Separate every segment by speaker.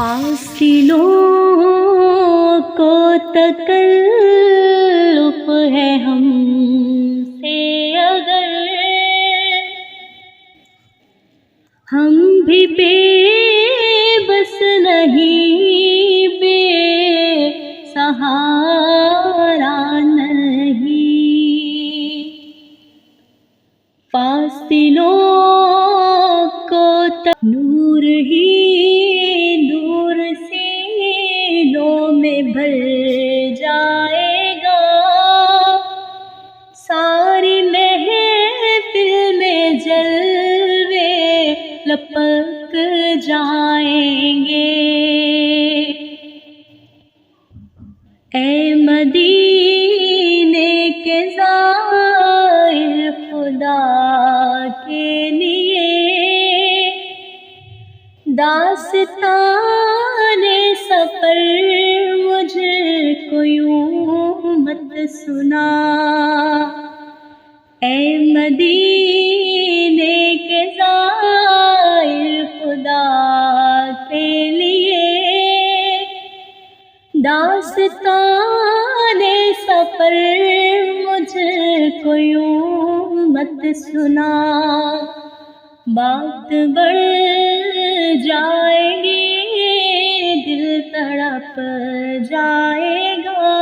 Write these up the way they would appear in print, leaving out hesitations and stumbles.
Speaker 1: فاصلوں کو تکلف ہے ہم سے، اگر ہم بھی بے بس نہیں، بے سہارا نہیں۔ فاصلوں کو نور ہی نور سینوں میں بھر جائے گا، ساری محفل میں جلوے لپک جائیں گے۔ اے مدینے کے زائر، خدا کے لیے داستان سفر مجھ کو یوں مت سنا۔ اے مدینے کے زائر، خدا کے لیے داستان سفر مجھ کو یوں مت سنا۔ بات بڑھ جائے گی، دل تڑپ جائے گا،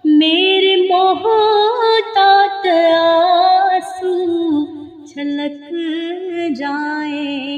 Speaker 1: میرے محتاط آنسو چھلک جائیں